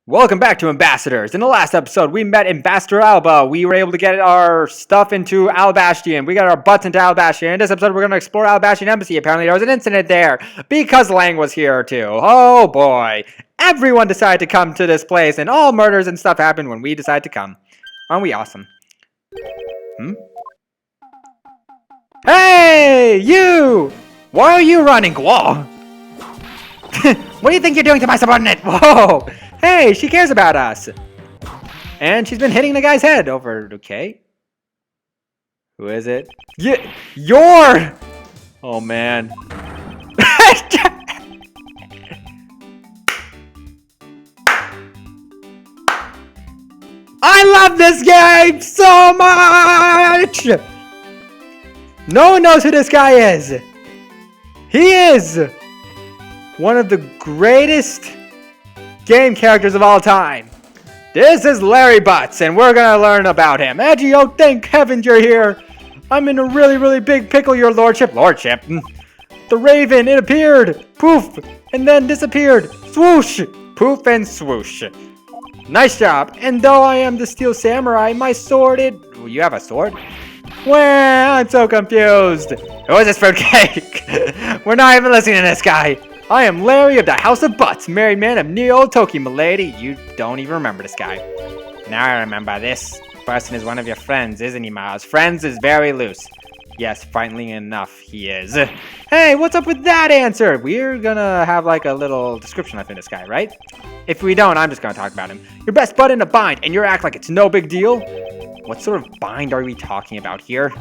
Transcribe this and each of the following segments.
Welcome back to Ambassadors. In the last episode, we met Ambassador Alba. We were able to get our stuff into Alabastion. We got our butts into Alabastion. In this episode, we're going to explore Alabastion Embassy. Apparently, there was an incident there because Lang was here too. Oh boy. Everyone decided to come to this place, and all murders and stuff happened when we decided to come. Aren't we awesome? Hey, you! Why are you running? Whoa! What do you think you're doing to my subordinate? Whoa! Hey, she cares about us. And she's been hitting the guy's head over. Okay. Who is it? Yeah, you're. Oh man. I love this game so much. No one knows who this guy is. He is one of the greatest game characters of all time. This is Larry Butts, and we're gonna learn about him. Edgy, oh thank heavens you're here. I'm in a really big pickle, your lordship. Lordship? The raven, it appeared. Poof, and then disappeared. Swoosh, poof and swoosh. Nice job. And though I am the steel samurai, my sword, you have a sword? Well, I'm so confused. Who is this fruitcake? We're not even listening to this guy. I am Larry of the House of Butts, married man of Neo Toki, milady. You don't even remember this guy. Now I remember this person is one of your friends, isn't he, Miles? Friends is very loose. Yes, finally enough, he is. Hey, what's up with that answer? We're gonna have like a little description of this guy, right? If we don't, I'm just gonna talk about him. Your best bud in a bind, and you act like it's no big deal? What sort of bind are we talking about here?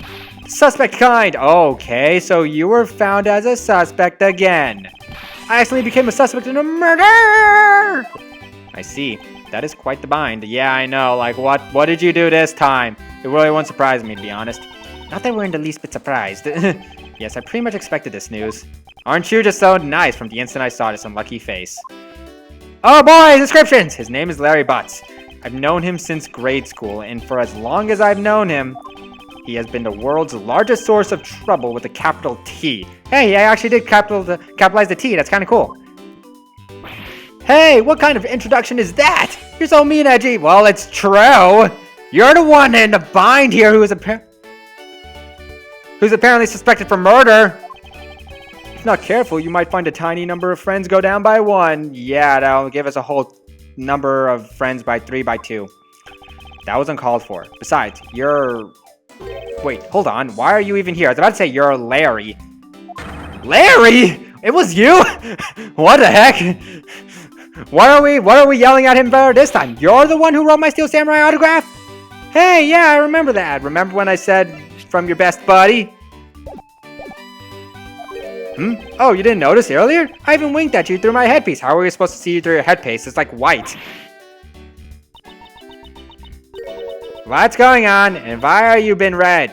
Suspect kind. Okay, so you were found as a suspect again. I accidentally became a suspect in a murder! I see. That is quite the bind. Yeah, I know. Like, what did you do this time? It really won't surprise me, to be honest. Not that we're in the least bit surprised. Yes, I pretty much expected this news. Aren't you just so nice from the instant I saw this unlucky face? Oh boy, descriptions! His name is Larry Butts. I've known him since grade school, and for as long as I've known him, he has been the world's largest source of trouble with a capital T. Hey, I actually did capitalize the T. That's kind of cool. Hey, what kind of introduction is that? You're so mean, Edgy. Well, it's true. You're the one in the bind here who's apparently suspected for murder. If not careful, you might find a tiny number of friends go down by one. Yeah, that'll give us a whole number of friends by 3 by 2. That was uncalled for. Besides, you're... Wait, hold on. Why are you even here? I was about to say you're Larry. Larry? It was you? What the heck? What are we yelling at him for this time? You're the one who wrote my Steel Samurai autograph? Hey, yeah, I remember that. Remember when I said from your best buddy? Oh, you didn't notice earlier? I even winked at you through my headpiece. How are we supposed to see you through your headpiece? It's like white. What's going on? And why are you been red?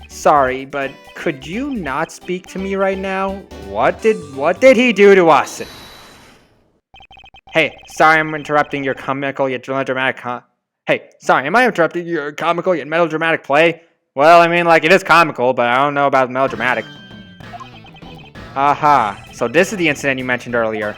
Sorry, but could you not speak to me right now? What did he do to us? Hey, sorry I'm interrupting your comical yet melodramatic Hey, sorry, am I interrupting your comical yet melodramatic play? Well, I mean, like, it is comical, but I don't know about melodramatic. Aha, so this is the incident you mentioned earlier.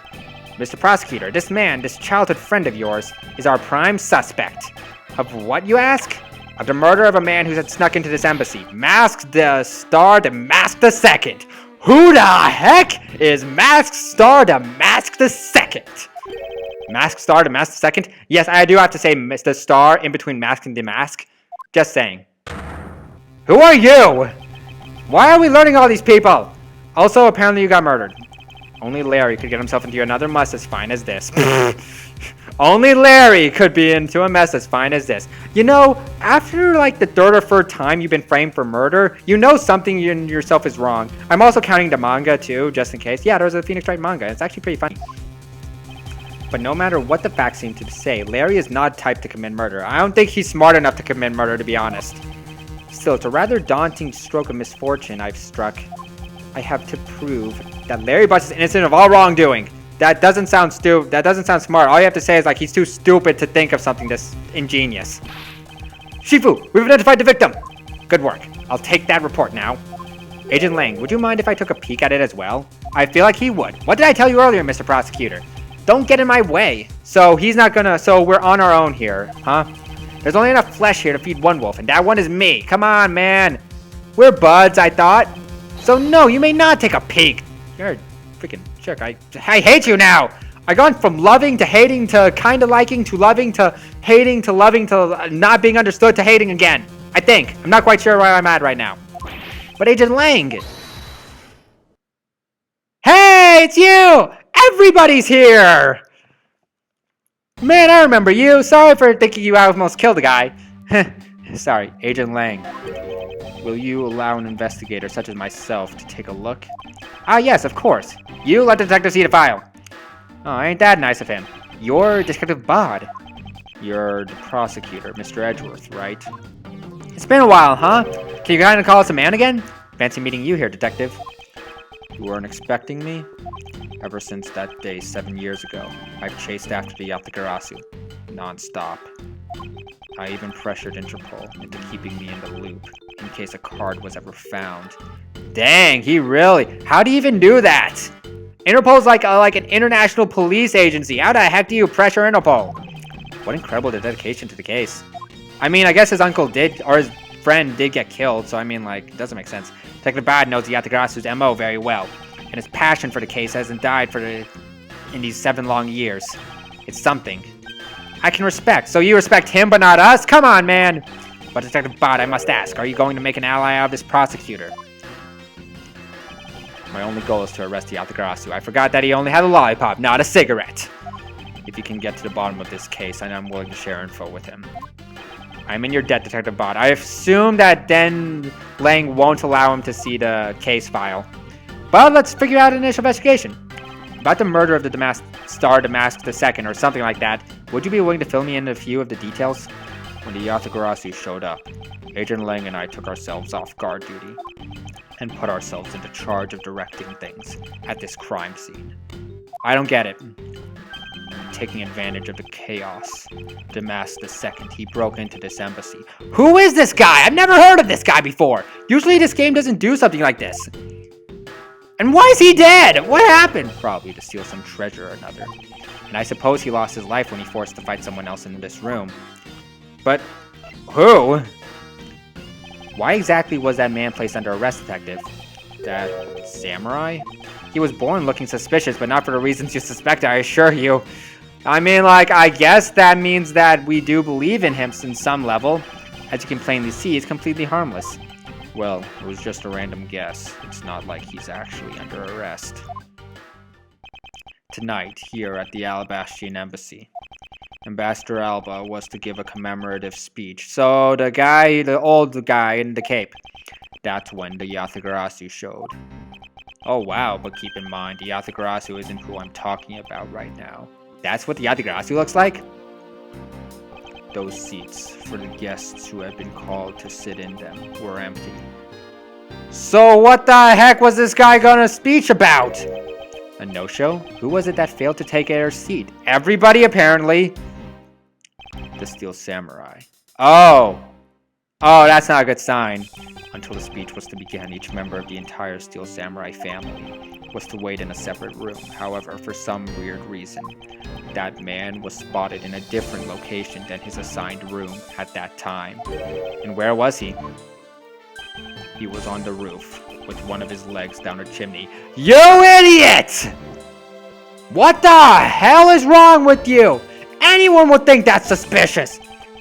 Mr. Prosecutor, this man, this childhood friend of yours, is our prime suspect. Of what, you ask? Of the murder of a man who had snuck into this embassy. Masked the Star to Mask the Second. Who the heck is Masked Star to Mask the Second? Masked Star to Mask the Second? Yes, I do have to say Mr. Star in between Mask and the Mask. Just saying. Who are you? Why are we learning all these people? Also, apparently you got murdered. Only Larry could get himself into another mess as fine as this. Only Larry could be into a mess as fine as this. You know, after like the 3rd or 4th time you've been framed for murder, you know something in yourself is wrong. I'm also counting the manga too, just in case. Yeah, there's a Phoenix Wright manga. It's actually pretty funny. But no matter what the facts seem to say, Larry is not typed to commit murder. I don't think he's smart enough to commit murder, to be honest. Still, it's a rather daunting stroke of misfortune I've struck. I have to prove that Larry Butts is innocent of all wrongdoing. That doesn't sound stupid. That doesn't sound smart. All you have to say is like he's too stupid to think of something this ingenious. Shifu, we've identified the victim. Good work. I'll take that report now. Agent Lang, would you mind if I took a peek at it as well? I feel like he would. What did I tell you earlier, Mr. Prosecutor? Don't get in my way. So he's not gonna, so we're on our own here, huh? There's only enough flesh here to feed one wolf, and that one is me. Come on, man. We're buds, I thought. So no, you may not take a peek. You're a freaking jerk. I hate you now. I've gone from loving to hating to kind of liking to loving to hating to loving to not being understood to hating again. I think. I'm not quite sure where I'm at right now. But Agent Lang. Hey, it's you! Everybody's here! Man, I remember you. Sorry for thinking you almost killed a guy. Sorry, Agent Lang. Will you allow an investigator such as myself to take a look? Ah, yes, of course. You let the detective see the file. Oh, ain't that nice of him. You're Detective Bod. You're the prosecutor, Mr. Edgeworth, right? It's been a while, huh? Can you kind of call us a man again? Fancy meeting you here, Detective. You weren't expecting me? Ever since that day 7 years ago, I've chased after the Yatakarasu, non-stop. I even pressured Interpol into keeping me in the loop, in case a card was ever found. Dang, he really... How do you even do that? Interpol's like an international police agency. How the heck do you pressure Interpol? What incredible dedication to the case. I mean, I guess his uncle did, or his friend did get killed, so I mean, like, it doesn't make sense. Detective Bad knows the Yatagarasu's MO very well, and his passion for the case hasn't died in these 7 long years. It's something I can respect. So you respect him, but not us? Come on, man! But Detective Bad, I must ask, are you going to make an ally out of this prosecutor? My only goal is to arrest the Yatagarasu. I forgot that he only had a lollipop, not a cigarette. If you can get to the bottom of this case, then I'm willing to share info with him. I'm in your debt, Detective Bot. I assume that Den Lang won't allow him to see the case file. But let's figure out an initial investigation. About the murder of the Damask II or something like that, would you be willing to fill me in a few of the details? When the Yatagarasu showed up, Agent Lang and I took ourselves off guard duty and put ourselves into charge of directing things at this crime scene. I don't get it. Taking advantage of the chaos. Damask II, he broke into this embassy. Who is this guy? I've never heard of this guy before. Usually this game doesn't do something like this. And why is he dead? What happened? Probably to steal some treasure or another. And I suppose he lost his life when he forced to fight someone else in this room. But who? Why exactly was that man placed under arrest, Detective? That samurai? He was born looking suspicious, but not for the reasons you suspect, I assure you. I mean, like, I guess that means that we do believe in him in some level. As you can plainly see, he's completely harmless. Well, it was just a random guess. It's not like he's actually under arrest. Tonight, here at the Alabastrian Embassy, Ambassador Alba was to give a commemorative speech. So the old guy in the cape. That's when the Yatagarasu showed. Oh wow, but keep in mind, the Yatagarasu isn't who I'm talking about right now. That's what the Yatagarasu looks like? Those seats for the guests who had been called to sit in them were empty. So what the heck was this guy gonna speech about? A no-show? Who was it that failed to take their seat? Everybody, apparently. The Steel Samurai. Oh, that's not a good sign. Until the speech was to begin, each member of the entire Steel Samurai family was to wait in a separate room. However, for some weird reason, that man was spotted in a different location than his assigned room at that time. And where was he? He was on the roof, with one of his legs down a chimney. You idiot! What the hell is wrong with you? Anyone would think that's suspicious.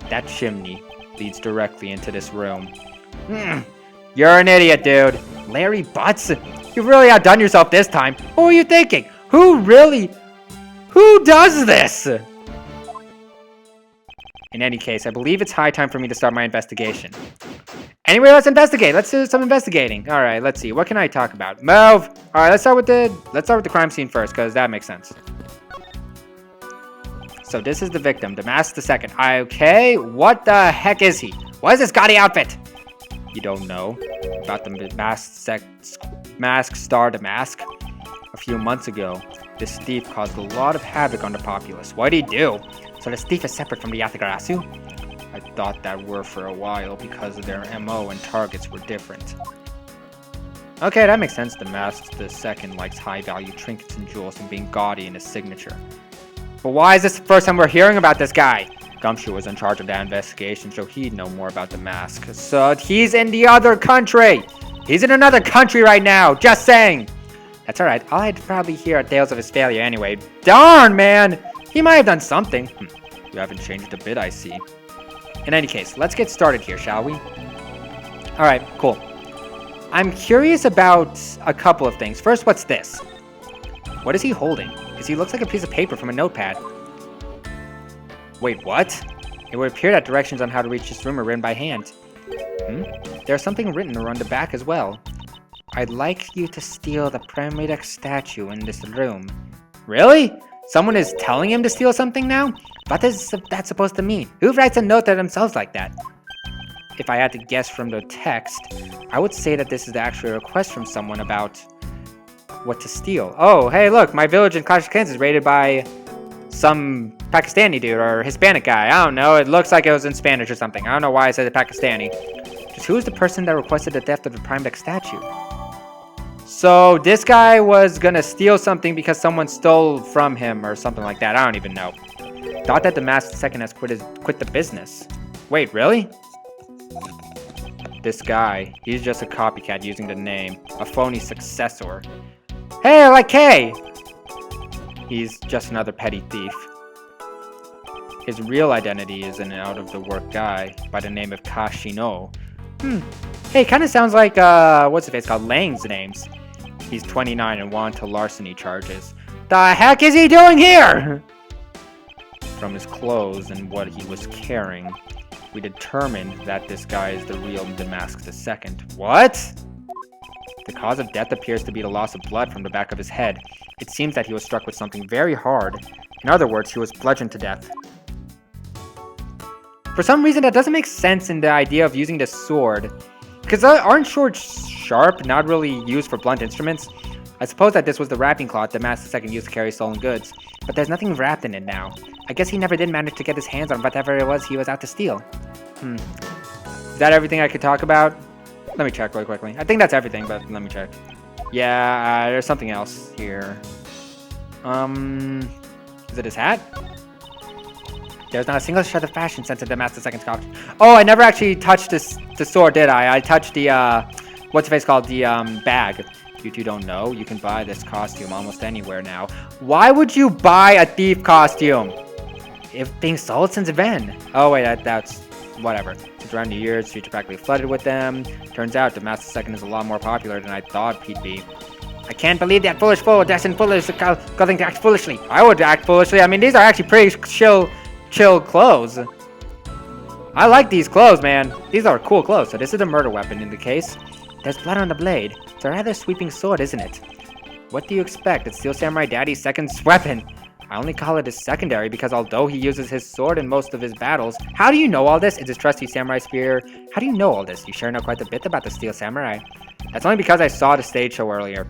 That chimney leads directly into this room. You're an idiot, dude. Larry Butts? You've really outdone yourself this time. Who are you thinking? Who does this? In any case, I believe it's high time for me to start my investigation. Anyway, let's investigate. Let's do some investigating. All right, let's see. What can I talk about? Move. All right, let's start with the crime scene first, because that makes sense. So this is the victim, Damask II. Okay, what the heck is he? What is this gaudy outfit? You don't know about the mask star Damask? A few months ago, this thief caused a lot of havoc on the populace. What did he do? So this thief is separate from the Yatagarasu? I thought that were for a while because their MO and targets were different. Okay, that makes sense. Damask II likes high-value trinkets and jewels and being gaudy in his signature. But why is this the first time we're hearing about this guy? Gumshoe was in charge of that investigation, so he'd know more about the mask. So he's in the other country! He's in another country right now, just saying! That's alright, I'd probably hear tales of his failure anyway. Darn, man! He might have done something. You haven't changed a bit, I see. In any case, let's get started here, shall we? Alright, cool. I'm curious about a couple of things. First, what's this? What is he holding? Because he looks like a piece of paper from a notepad. Wait, what? It would appear that directions on how to reach this room are written by hand. There's something written around the back as well. I'd like you to steal the Premidex statue in this room. Really? Someone is telling him to steal something now? What is that supposed to mean? Who writes a note to themselves like that? If I had to guess from the text, I would say that this is actually a request from someone about what to steal. Oh, hey, look, my village in Clash of Clans is raided by some Pakistani dude or Hispanic guy. I don't know. It looks like it was in Spanish or something. I don't know why I said Pakistani. Just who is the person that requested the theft of the Primedex statue? So this guy was gonna steal something because someone stole from him or something like that. I don't even know. Thought that the Masked Second has quit the business. Wait, really? This guy, he's just a copycat using the name, a phony successor. Hey, I like K! He's just another petty thief. His real identity is an out-of-the-work guy by the name of Kashino. Hey, kind of sounds like, what's the face called? Lang's names. He's 29 and wanted to larceny charges. The heck is he doing here? From his clothes and what he was carrying, we determined that this guy is the real Damask II. What? The cause of death appears to be the loss of blood from the back of his head. It seems that he was struck with something very hard. In other words, he was bludgeoned to death. For some reason, that doesn't make sense in the idea of using the sword. Because aren't swords sharp, not really used for blunt instruments? I suppose that this was the wrapping cloth the Master II used to carry stolen goods. But there's nothing wrapped in it now. I guess he never did manage to get his hands on whatever it was he was out to steal. Is that everything I could talk about? Let me check really quickly. I think that's everything, but let me check. Yeah, there's something else here. Is it his hat? There's not a single shred of fashion sense in the Master II's costume. Oh, I never actually touched the sword, did I? I touched the, what's the face called? The, bag. You two don't know, you can buy this costume almost anywhere now. Why would you buy a thief costume? If being sold since when? Oh wait, that's whatever. Since around the years, streets are practically flooded with them. Turns out the Master II is a lot more popular than I thought he'd be. I can't believe that foolish fool destined foolish going to act foolishly. I would act foolishly. I mean, these are actually pretty chill clothes. I like these clothes, man. These are cool clothes. So this is a murder weapon in the case. There's blood on the blade. It's a rather sweeping sword, isn't it? What do you expect? It's Steel Samurai Daddy's second weapon. I only call it his secondary because although he uses his sword in most of his battles... How do you know all this? It's his trusty samurai spear. How do you know all this? You sure know quite a bit about the Steel Samurai. That's only because I saw the stage show earlier.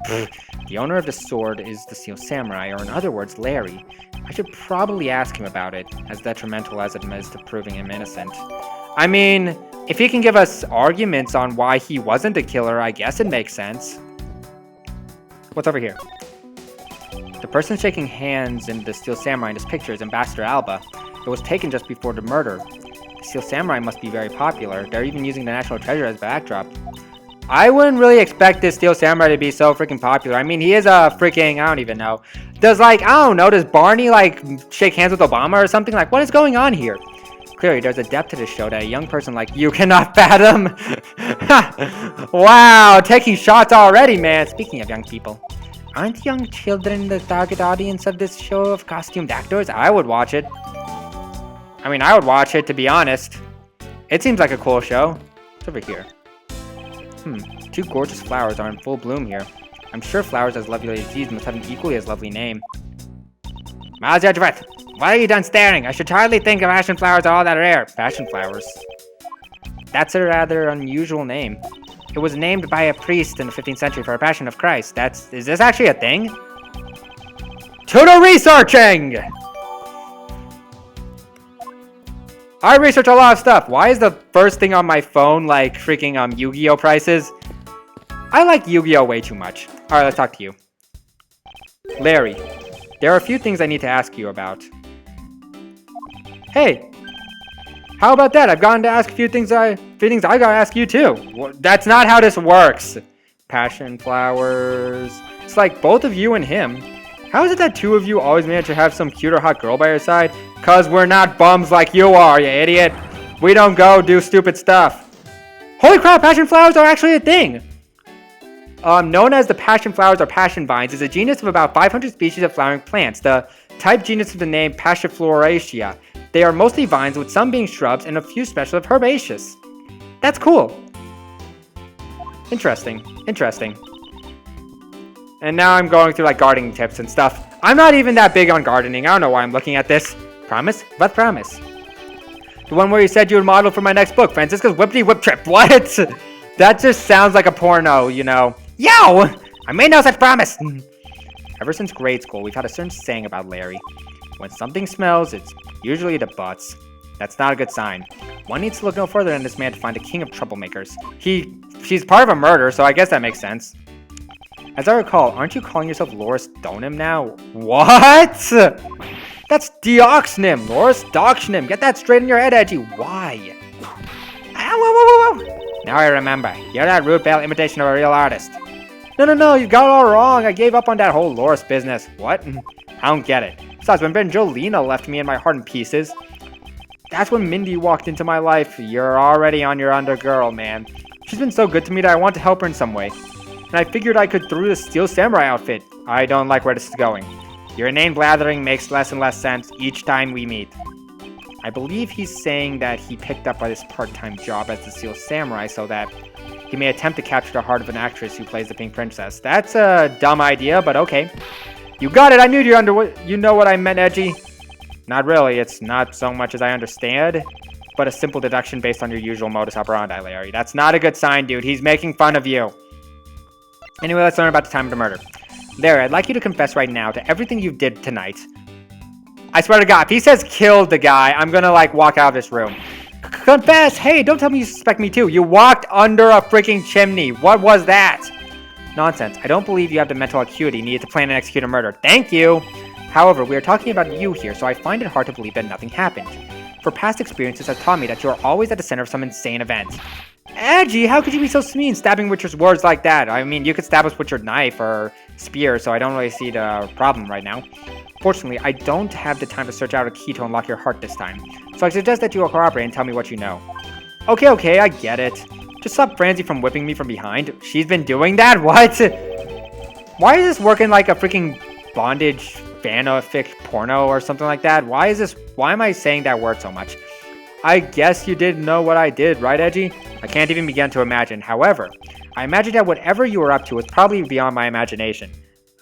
The owner of the sword is the Steel Samurai, or in other words, Larry. I should probably ask him about it, as detrimental as it is to proving him innocent. I mean, if he can give us arguments on why he wasn't the killer, I guess it makes sense. What's over here? The person shaking hands in the Steel Samurai in this picture is Ambassador Alba. It was taken just before the murder. The Steel Samurai must be very popular. They're even using the National Treasure as backdrop. I wouldn't really expect this Steel Samurai to be so freaking popular. I mean, he is a freaking, I don't even know. Does, like, I don't know, does Barney, like, shake hands with Obama or something? Like, what is going on here? Clearly, there's a depth to this show that a young person like you cannot fathom. Wow, taking shots already, man. Speaking of young people, aren't young children the target audience of this show of costumed actors? I would watch it. I mean, I would watch it, to be honest. It seems like a cool show. It's over here. Two gorgeous flowers are in full bloom here. I'm sure flowers as lovely as these must have an equally as lovely name. Miles Edgeworth, why are you done staring? I should hardly think of passion flowers are all that rare. Passion flowers. That's a rather unusual name. It was named by a priest in the 15th century for a passion of Christ. Is this actually a thing? To the researching! I research a lot of stuff. Why is the first thing on my phone like freaking Yu-Gi-Oh prices? I like Yu-Gi-Oh way too much. Alright, let's talk to you. Larry, there are a few things I need to ask you about. Hey, how about that? I've gotten to ask a few things I gotta ask you too. That's not how this works. Passion flowers. It's like both of you and him. How is it that two of you always manage to have some cute or hot girl by your side? Cause we're not bums like you are, you idiot. We don't go do stupid stuff. Holy crap, passion flowers are actually a thing. Known as the passion flowers or passion vines is a genus of about 500 species of flowering plants. The type genus of the name Passifloracea. They are mostly vines, with some being shrubs and a few special of herbaceous. That's cool. Interesting. And now I'm going through like gardening tips and stuff. I'm not even that big on gardening. I don't know why I'm looking at this. Promise? What promise? The one where you said you would model for my next book, Francisca's Whippity Whip Trip. What? That just sounds like a porno, you know. Yo! I made no such promise! Ever since grade school, we've had a certain saying about Larry. When something smells, it's usually the butts. That's not a good sign. One needs to look no further than this man to find a king of troublemakers. She's part of a murder, so I guess that makes sense. As I recall, aren't you calling yourself Loris Donim now? What? That's Deoxnym, Loris Doxnym. Get that straight in your head, Edgy. Why? Whoa. Now I remember. You're that rude pale imitation of a real artist. No, you got it all wrong. I gave up on that whole Loris business. What? I don't get it. Besides, when Benjolina left me and my heart in pieces, that's when Mindy walked into my life. You're already on your undergirl, man. She's been so good to me that I want to help her in some way. And I figured I could through the Steel Samurai outfit. I don't like where this is going. Your inane blathering makes less and less sense each time we meet. I believe he's saying that he picked up this part-time job as the Steel Samurai so that he may attempt to capture the heart of an actress who plays the Pink Princess. That's a dumb idea, but okay. You got it, I knew you know what I meant, Edgy. Not really, it's not so much as I understand, but a simple deduction based on your usual modus operandi, Larry. That's not a good sign, dude. He's making fun of you. Anyway, let's learn about the time of the murder. Larry, I'd like you to confess right now to everything you did tonight. I swear to God, if he says killed the guy, I'm gonna, like, walk out of this room. Confess! Hey, don't tell me you suspect me too. You walked under a freaking chimney. What was that? Nonsense. I don't believe you have the mental acuity needed to plan and execute a murder. Thank you! However, we are talking about you here, so I find it hard to believe that nothing happened. For past experiences have taught me that you are always at the center of some insane event. Edgy, how could you be so mean stabbing with your words like that? I mean, you could stab us with your knife or spear, so I don't really see the problem right now. Fortunately, I don't have the time to search out a key to unlock your heart this time, so I suggest that you will cooperate and tell me what you know. Okay, I get it. Just stop Francie from whipping me from behind. She's been doing that? What? Why is this working like a freaking bondage fanfic porno or something like that? Why am I saying that word so much? I guess you did know what I did, right, Edgy? I can't even begin to imagine. However, I imagine that whatever you were up to was probably beyond my imagination.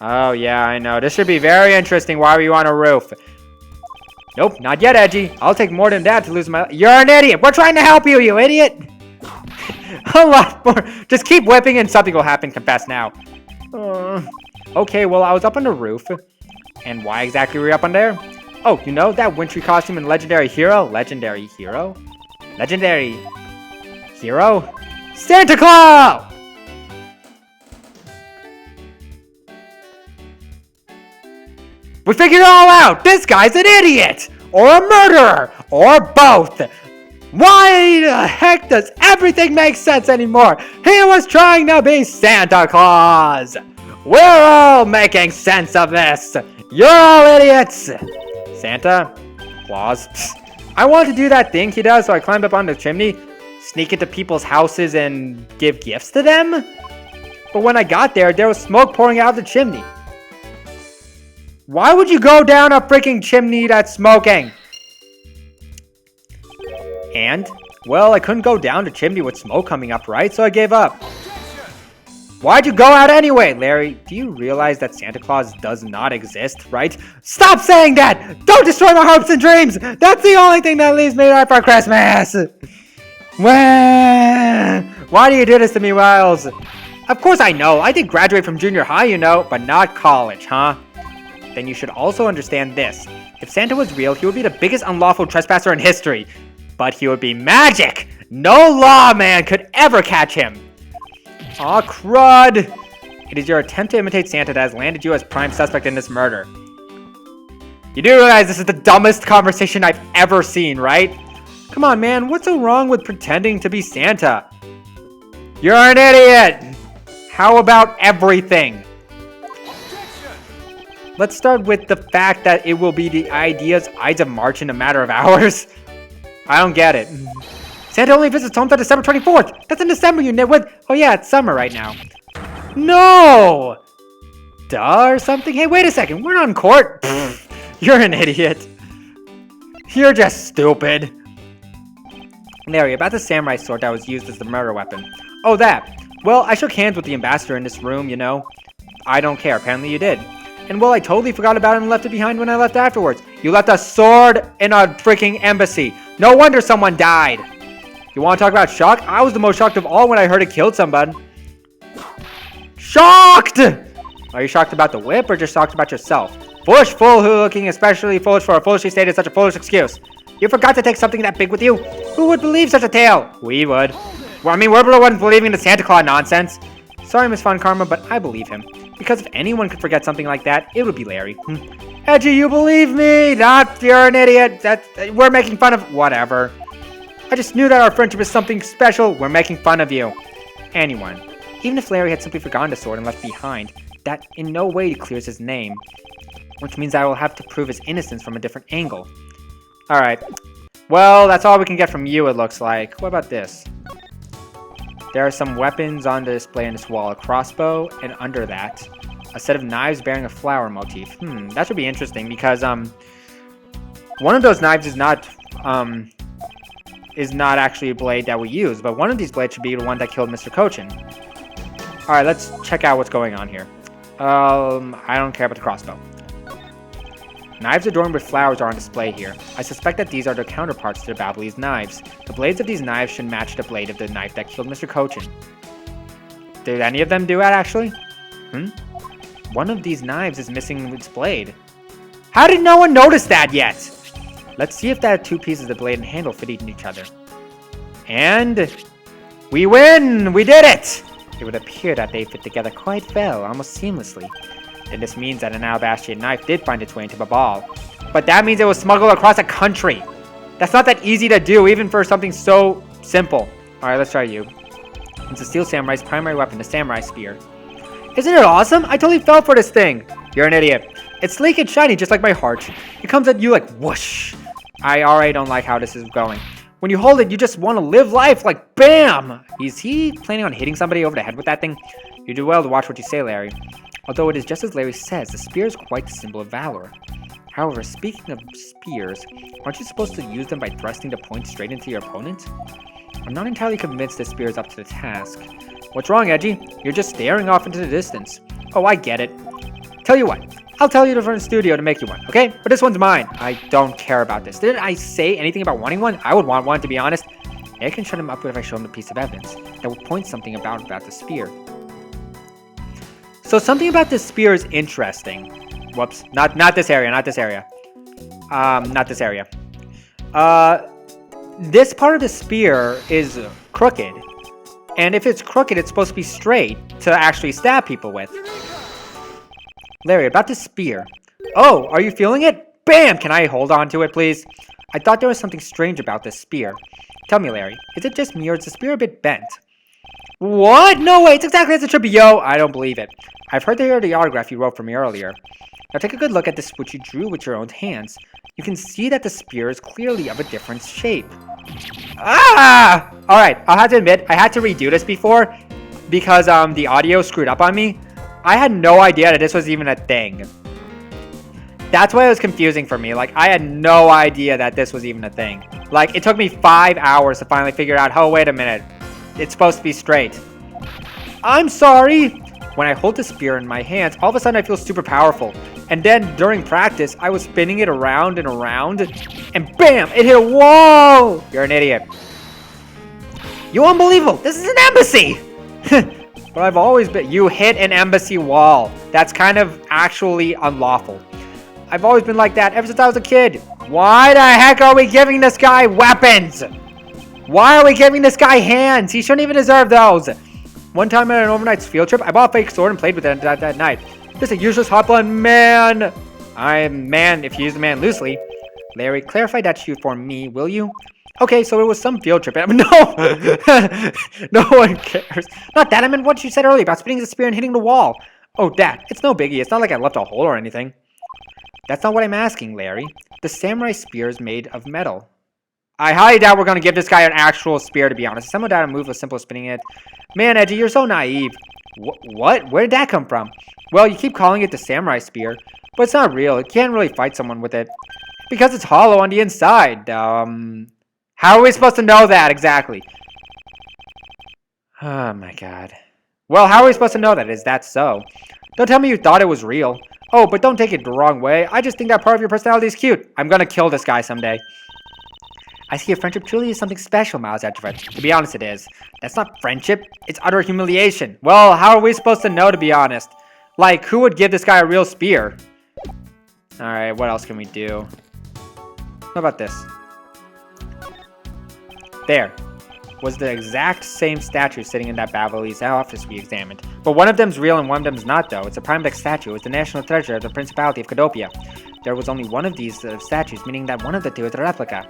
Oh, yeah, I know. This should be very interesting. Why were you on a roof? Nope, not yet, Edgy. I'll take more than that to lose my... You're an idiot! We're trying to help you, you idiot! A lot more. Just keep whipping and something will happen. Confess now. Okay, well, I was up on the roof. And why exactly were you up on there? Oh, you know that wintry costume and legendary hero? Legendary hero? Legendary hero? Santa Claus! We figured it all out! This guy's an idiot! Or a murderer! Or both! Why the heck does everything make sense anymore? He was trying to be Santa Claus! We're all making sense of this! You're all idiots! Santa Claus. I wanted to do that thing he does, so I climbed up on the chimney, sneak into people's houses and give gifts to them. But when I got there, there was smoke pouring out of the chimney. Why would you go down a freaking chimney that's smoking? And, well, I couldn't go down the chimney with smoke coming up, right? So I gave up. Why'd you go out anyway? Larry, do you realize that Santa Claus does not exist, right? Stop saying that! Don't destroy my hopes and dreams! That's the only thing that leaves me right for Christmas! Why do you do this to me, Wiles? Of course I know. I did graduate from junior high, you know, but not college, huh? Then you should also understand this. If Santa was real, he would be the biggest unlawful trespasser in history. But he would be magic! No lawman could ever catch him! Aw, crud! It is your attempt to imitate Santa that has landed you as prime suspect in this murder. You do realize this is the dumbest conversation I've ever seen, right? Come on, man. What's so wrong with pretending to be Santa? You're an idiot. How about everything? Let's start with the fact that it will be the idea's Ides of March in a matter of hours. I don't get it. Santa only visits home till December 24th. That's in December, you nitwit. Oh yeah, it's summer right now. No! Duh or something? Hey, wait a second. We're not in court. Pfft, you're an idiot. You're just stupid. Larry, about the samurai sword that was used as the murder weapon. Oh, that. Well, I shook hands with the ambassador in this room, you know. I don't care. Apparently you did. And well, I totally forgot about it and left it behind when I left afterwards. You left a sword in a freaking embassy. No wonder someone died. You want to talk about shock? I was the most shocked of all when I heard it killed somebody. Shocked! Are you shocked about the whip or just shocked about yourself? Foolish fool who looking especially foolish for a foolishly stated such a foolish excuse. You forgot to take something that big with you? Who would believe such a tale? We would. Well, I mean, we're the ones believing the Santa Claus nonsense. Sorry, Miss Von Karma, but I believe him. Because if anyone could forget something like that, it would be Larry. Edgy, you believe me? Not, you're an idiot. We're making fun of... Whatever. I just knew that our friendship is something special. We're making fun of you. Anyone. Even if Larry had simply forgotten the sword and left behind, that in no way clears his name. Which means I will have to prove his innocence from a different angle. Alright. Well, that's all we can get from you, it looks like. What about this? There are some weapons on display on this wall. A crossbow, and under that, a set of knives bearing a flower motif. That should be interesting because, one of those knives is not actually a blade that we use, but one of these blades should be the one that killed Mr. Cochin. Alright, let's check out what's going on here. I don't care about the crossbow. Knives adorned with flowers are on display here. I suspect that these are the counterparts to the Babbly's knives. The blades of these knives should match the blade of the knife that killed Mr. Cochin. Did any of them do that, actually? One of these knives is missing its blade. How did no one notice that yet? Let's see if that two pieces of blade and handle fit each other. And... we win! We did it! It would appear that they fit together quite well, almost seamlessly. And this means that an Alabastrian knife did find its way into the ball. But that means it was smuggled across a country. That's not that easy to do, even for something so simple. Alright, let's try you. It's a steel samurai's primary weapon, the samurai spear. Isn't it awesome? I totally fell for this thing. You're an idiot. It's sleek and shiny, just like my heart. It comes at you like whoosh. I already don't like how this is going. When you hold it, you just want to live life like BAM! Is he planning on hitting somebody over the head with that thing? You do well to watch what you say, Larry. Although it is just as Larry says, the spear is quite the symbol of valor. However, speaking of spears, aren't you supposed to use them by thrusting the point straight into your opponent? I'm not entirely convinced this spear is up to the task. What's wrong, Edgy? You're just staring off into the distance. Oh, I get it. Tell you what, I'll tell you to run a studio to make you one, okay? But this one's mine. I don't care about this. Didn't I say anything about wanting one? I would want one, to be honest. I can shut him up if I show him a piece of evidence that will point something about the spear. So something about this spear is interesting. Whoops. Not this area, not this area. Not this area. This part of the spear is crooked. And if it's crooked, it's supposed to be straight to actually stab people with. Larry, about this spear. Oh, are you feeling it? Bam! Can I hold on to it, please? I thought there was something strange about this spear. Tell me, Larry, is it just me or is the spear a bit bent? What? No way, it's exactly as it should be, yo! I don't believe it. I've heard the autograph you wrote for me earlier. Now take a good look at this which you drew with your own hands. You can see that the spear is clearly of a different shape. Ah! Alright, I'll have to admit, I had to redo this before because the audio screwed up on me. I had no idea that this was even a thing. That's why it was confusing for me. Like, I had no idea that this was even a thing. Like, it took me 5 hours to finally figure out, oh, wait a minute. It's supposed to be straight. I'm sorry! When I hold the spear in my hands, all of a sudden I feel super powerful. And then, during practice, I was spinning it around and around, and BAM! It hit a wall! You're an idiot. You unbelievable! This is an embassy! But I've always been... You hit an embassy wall. That's kind of actually unlawful. I've always been like that ever since I was a kid. Why the heck are we giving this guy weapons? Why are we giving this guy hands? He shouldn't even deserve those. One time at an overnight field trip, I bought a fake sword and played with it that night. Just a useless hot blonde man. Man, if you use the man loosely. Larry, clarify that you for me, will you? Okay, so it was some field trip. No! No one cares. Not that, I meant what you said earlier about spinning the spear and hitting the wall. Oh, that. It's no biggie. It's not like I left a hole or anything. That's not what I'm asking, Larry. The samurai spear is made of metal. I highly doubt we're going to give this guy an actual spear, to be honest. Someone doubt a move as simple as spinning it. Man, Edgy, you're so naive. What? Where did that come from? Well, you keep calling it the samurai spear, but it's not real. You can't really fight someone with it. Because it's hollow on the inside. How are we supposed to know that exactly? Oh my god. Well, how are we supposed to know that? Is that so? Don't tell me you thought it was real. Oh, but don't take it the wrong way. I just think that part of your personality is cute. I'm gonna kill this guy someday. I see your friendship truly is something special, Miles Edgeworth. To be honest, it is. That's not friendship. It's utter humiliation. Well, how are we supposed to know, to be honest? Like, who would give this guy a real spear? Alright, what else can we do? How about this? There was the exact same statue sitting in that Bavelese office we examined. But one of them's real and one of them's not, though. It's a Primedex statue. It's the national treasure of the Principality of Cadopia. There was only one of these statues, meaning that one of the two is a replica.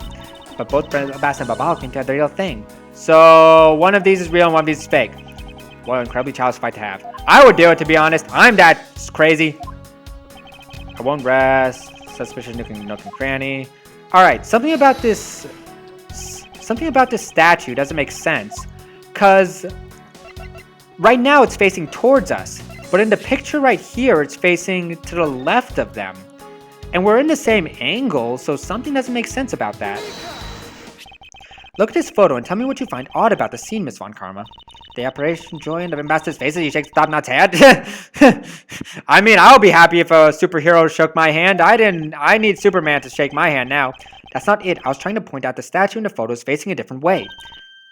But both Bass and Babal think they're the real thing. So, one of these is real and one of these is fake. What an incredibly childish fight to have. I would do it, to be honest. I'm that crazy. I won't rest. Suspicious nook and cranny. Alright, something about this statue doesn't make sense. Because right now it's facing towards us. But in the picture right here, it's facing to the left of them. And we're in the same angle, so something doesn't make sense about that. Look at this photo and tell me what you find odd about the scene, Miss Von Karma. The apparition joy of Ambassador's face as he shakes the top-knot's hand. I mean, I would be happy if a superhero shook my hand. I need Superman to shake my hand now. That's not it. I was trying to point out the statue in the photo is facing a different way.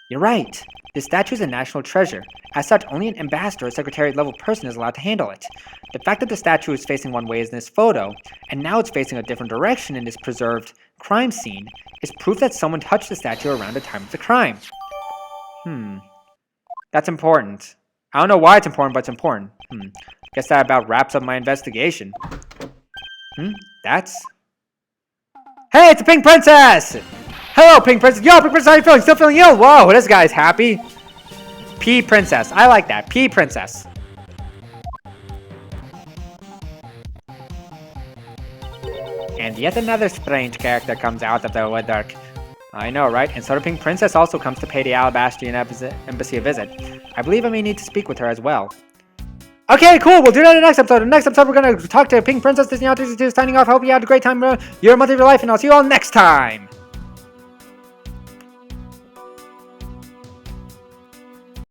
You're right. This statue is a national treasure. As such, only an ambassador or secretariat-level person is allowed to handle it. The fact that the statue is facing one way is in this photo, and now it's facing a different direction in this preserved crime scene, is proof that someone touched the statue around the time of the crime. That's important. I don't know why it's important, but it's important. Guess that about wraps up my investigation. That's... Hey, it's a Pink Princess! Hello, Pink Princess! Yo, Pink Princess, how you feeling? Still feeling ill? Whoa, this guy's happy. P Princess. I like that. P Princess. And yet another strange character comes out of the woodwork. I know, right? And so the Pink Princess also comes to pay the Alabastrian Embassy a visit. I believe I may need to speak with her as well. Okay, cool. We'll do that in the next episode. In the next episode, we're going to talk to Pink Princess Disney Authors signing off. I hope you had a great time. You're a month of your life, and I'll see you all next time.